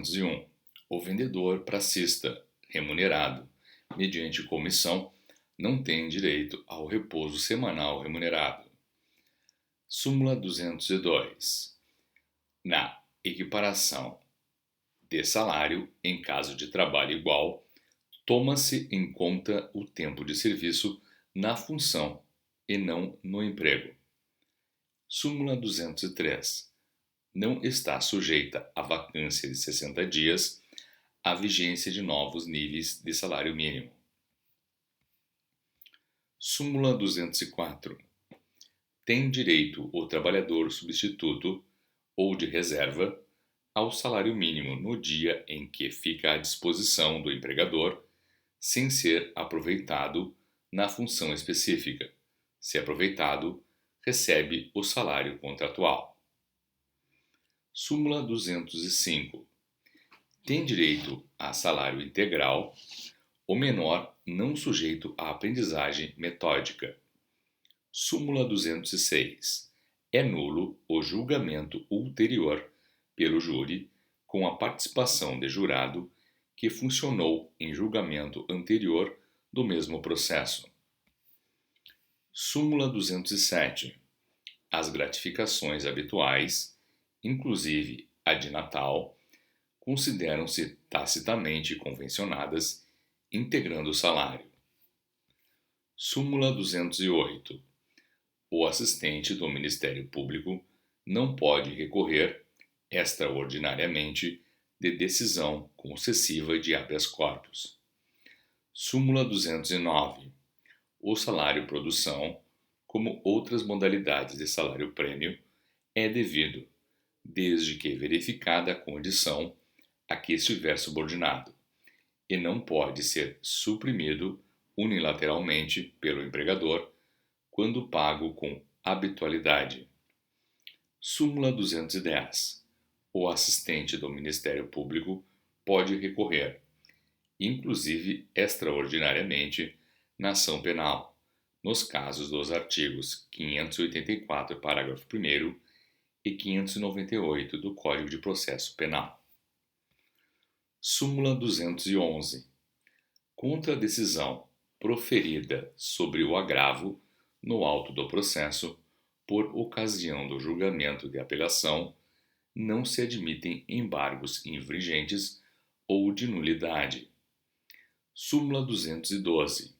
201. O vendedor pracista, remunerado, mediante comissão, não tem direito ao repouso semanal remunerado. Súmula 202. Na equiparação de salário em caso de trabalho igual, toma-se em conta o tempo de serviço na função e não no emprego. Súmula 203. Não está sujeita à vacância de 60 dias a vigência de novos níveis de salário mínimo. Súmula 204. Tem direito o trabalhador substituto ou de reserva ao salário mínimo no dia em que fica à disposição do empregador, sem ser aproveitado na função específica. Se aproveitado, recebe o salário contratual. Súmula 205. Tem direito a salário integral o menor não sujeito à aprendizagem metódica. Súmula 206. É nulo o julgamento ulterior pelo júri com a participação de jurado que funcionou em julgamento anterior do mesmo processo. Súmula 207. As gratificações habituais, inclusive a de Natal, consideram-se tacitamente convencionadas, integrando o salário. Súmula 208. O assistente do Ministério Público não pode recorrer, extraordinariamente, de decisão concessiva de habeas corpus. Súmula 209. O salário-produção, como outras modalidades de salário-prêmio, é devido, desde que verificada a condição a que estiver subordinado, e não pode ser suprimido unilateralmente pelo empregador quando pago com habitualidade. Súmula 210. O assistente do Ministério Público pode recorrer, inclusive extraordinariamente, na ação penal, nos casos dos artigos 584, parágrafo 1º e 598 do Código de Processo Penal. Súmula 211. Contra a decisão proferida sobre o agravo no auto do processo, por ocasião do julgamento de apelação, não se admitem embargos infringentes ou de nulidade. Súmula 212.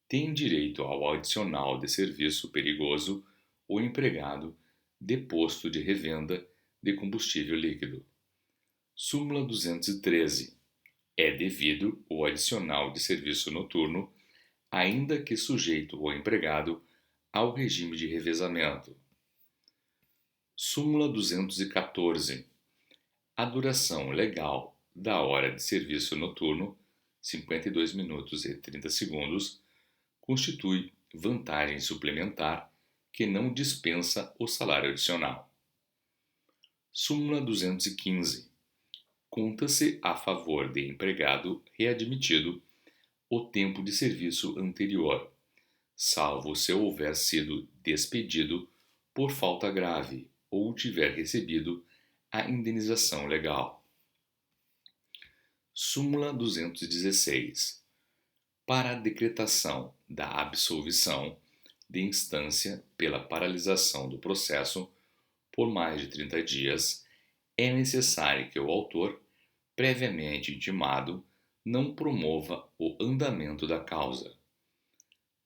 Tem direito ao adicional de serviço perigoso o empregado de posto de revenda de combustível líquido. Súmula 213. É devido o adicional de serviço noturno, ainda que sujeito o empregado ao regime de revezamento. Súmula 214. A duração legal da hora de serviço noturno, 52 minutos e 30 segundos, constitui vantagem suplementar que não dispensa o salário adicional. Súmula 215. Conta-se a favor de empregado readmitido o tempo de serviço anterior, salvo se houver sido despedido por falta grave ou tiver recebido a indenização legal. Súmula 216. Para a decretação da absolvição de instância pela paralisação do processo por mais de 30 dias, é necessário que o autor, previamente intimado, não promova o andamento da causa.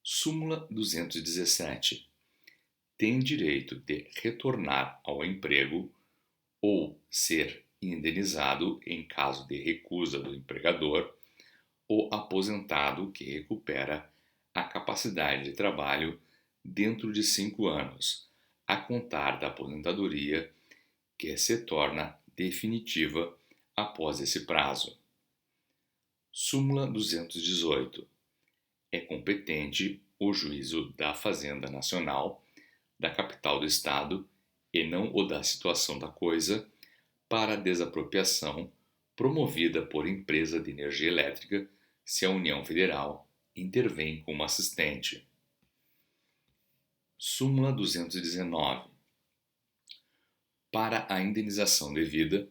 Súmula 217. Tem direito de retornar ao emprego ou ser indenizado em caso de recusa do empregador o aposentado que recupera a capacidade de trabalho dentro de 5 anos, a contar da aposentadoria que se torna definitiva após esse prazo. Súmula 218. É competente o juízo da Fazenda Nacional, da capital do Estado, e não o da situação da coisa, para a desapropriação promovida por empresa de energia elétrica, se a União Federal intervém como assistente. Súmula 219. Para a indenização devida,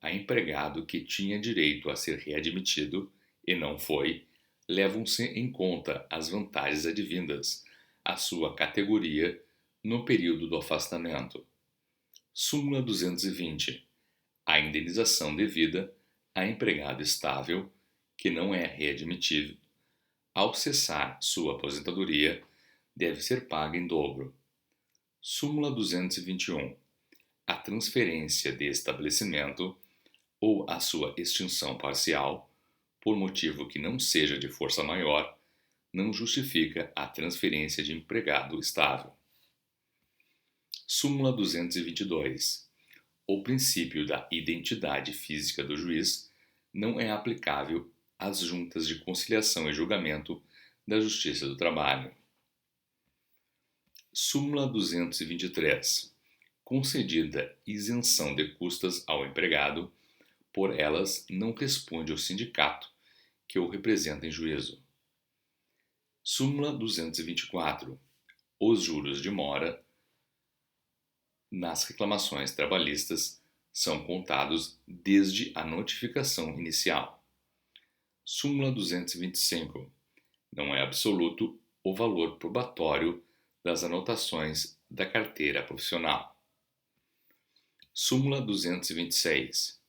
a empregado que tinha direito a ser readmitido e não foi, levam-se em conta as vantagens advindas à sua categoria no período do afastamento. Súmula 220. A indenização devida a empregado estável que não é readmitido ao cessar sua aposentadoria deve ser paga em dobro. Súmula 221. A transferência de estabelecimento ou a sua extinção parcial, por motivo que não seja de força maior, não justifica a transferência de empregado estável. Súmula 222. O princípio da identidade física do juiz não é aplicável às juntas de conciliação e julgamento da Justiça do Trabalho. Súmula 223. Concedida isenção de custas ao empregado, por elas não responde o sindicato que o representa em juízo. Súmula 224. Os juros de mora nas reclamações trabalhistas são contados desde a notificação inicial. Súmula 225. Não é absoluto o valor probatório das anotações da carteira profissional. Súmula 226.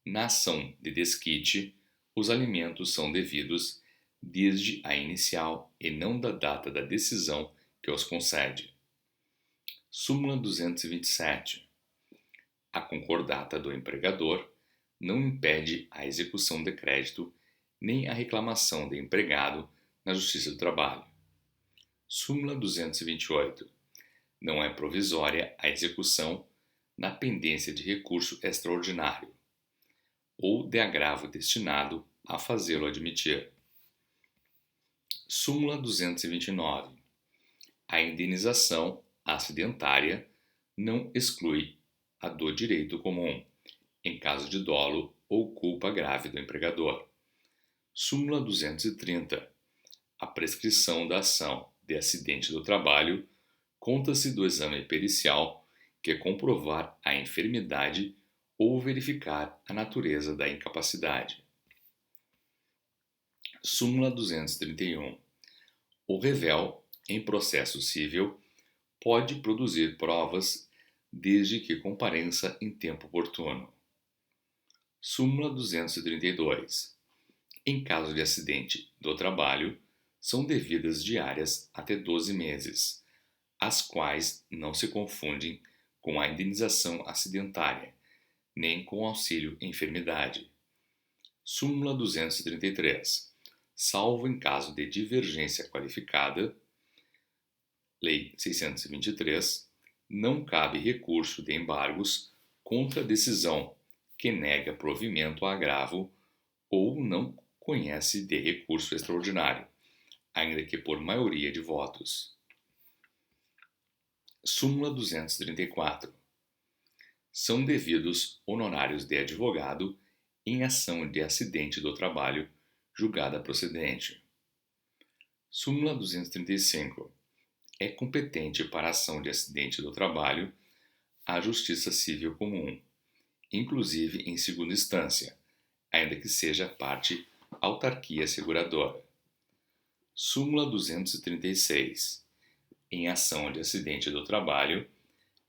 Na ação de desquite, os alimentos são devidos desde a inicial e não da data da decisão que os concede. Súmula 227. A concordata do empregador não impede a execução de crédito nem a reclamação de empregado na Justiça do Trabalho. Súmula 228. Não é provisória a execução na pendência de recurso extraordinário ou de agravo destinado a fazê-lo admitir. Súmula 229. A indenização acidentária não exclui a do direito comum, em caso de dolo ou culpa grave do empregador. Súmula 230. A prescrição da ação de acidente do trabalho conta-se do exame pericial que comprovar a enfermidade ou verificar a natureza da incapacidade. Súmula 231. O rével, em processo civil, pode produzir provas desde que compareça em tempo oportuno. Súmula 232. Em caso de acidente do trabalho, são devidas diárias até 12 meses, as quais não se confundem com a indenização acidentária, nem com auxílio enfermidade. Súmula 233. Salvo em caso de divergência qualificada, Lei 623, não cabe recurso de embargos contra a decisão que nega provimento a agravo ou não conhece de recurso extraordinário, ainda que por maioria de votos. Súmula 234. São devidos honorários de advogado em ação de acidente do trabalho julgada procedente. Súmula 235. É competente para a ação de acidente do trabalho a Justiça Civil Comum, inclusive em segunda instância, ainda que seja parte autarquia seguradora. Súmula 236. Em ação de acidente do trabalho,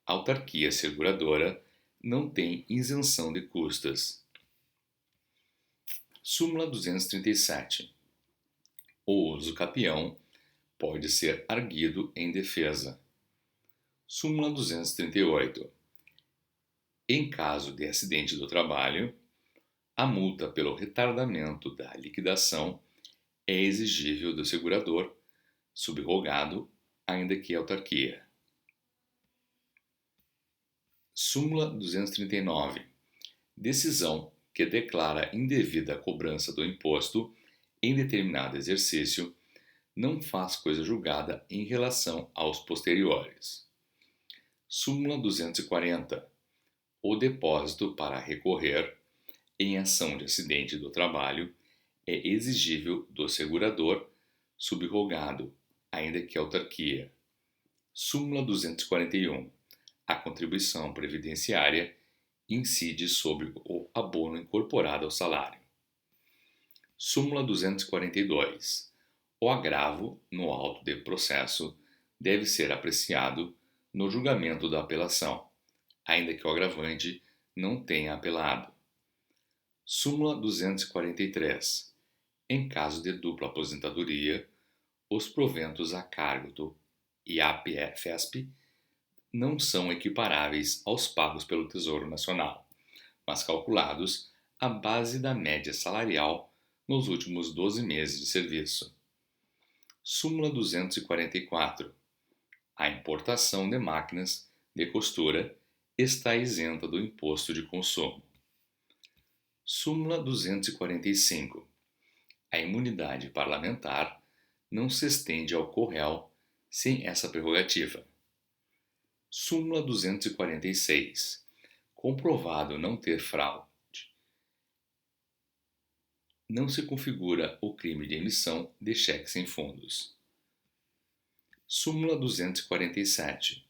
a autarquia seguradora não tem isenção de custas. Súmula 237. O uso capião pode ser arguido em defesa. Súmula 238. Em caso de acidente do trabalho, a multa pelo retardamento da liquidação é exigível do segurador, subrogado, ainda que autarquia. Súmula 239. Decisão que declara indevida a cobrança do imposto em determinado exercício não faz coisa julgada em relação aos posteriores. Súmula 240. O depósito para recorrer em ação de acidente do trabalho é exigível do segurador subrogado, ainda que autarquia. Súmula 241. A contribuição previdenciária incide sobre o abono incorporado ao salário. Súmula 242. O agravo no auto de processo deve ser apreciado no julgamento da apelação, ainda que o agravante não tenha apelado. Súmula 243. Em caso de dupla aposentadoria, os proventos a cargo do IAPFESP não são equiparáveis aos pagos pelo Tesouro Nacional, mas calculados à base da média salarial nos últimos 12 meses de serviço. Súmula 244. A importação de máquinas de costura está isenta do imposto de consumo. Súmula 245. A imunidade parlamentar não se estende ao co-réu sem essa prerrogativa. Súmula 246. Comprovado não ter fraude, não se configura o crime de emissão de cheque sem fundos. Súmula 247.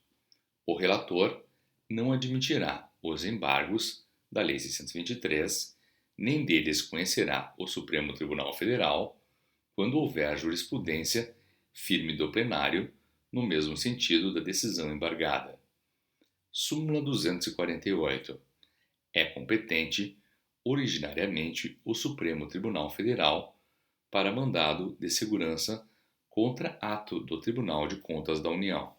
O relator não admitirá os embargos da Lei 623, nem deles conhecerá o Supremo Tribunal Federal quando houver jurisprudência firme do plenário no mesmo sentido da decisão embargada. Súmula 248. É competente, originariamente, o Supremo Tribunal Federal para mandado de segurança contra ato do Tribunal de Contas da União.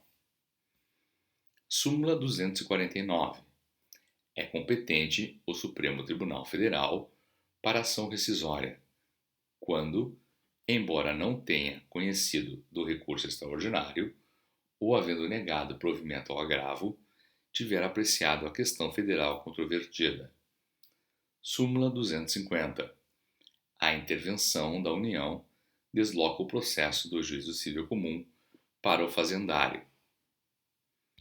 Súmula 249. É competente o Supremo Tribunal Federal para ação rescisória, quando, embora não tenha conhecido do recurso extraordinário, ou havendo negado provimento ao agravo, tiver apreciado a questão federal controvertida. Súmula 250. A intervenção da União desloca o processo do juízo civil comum para o fazendário,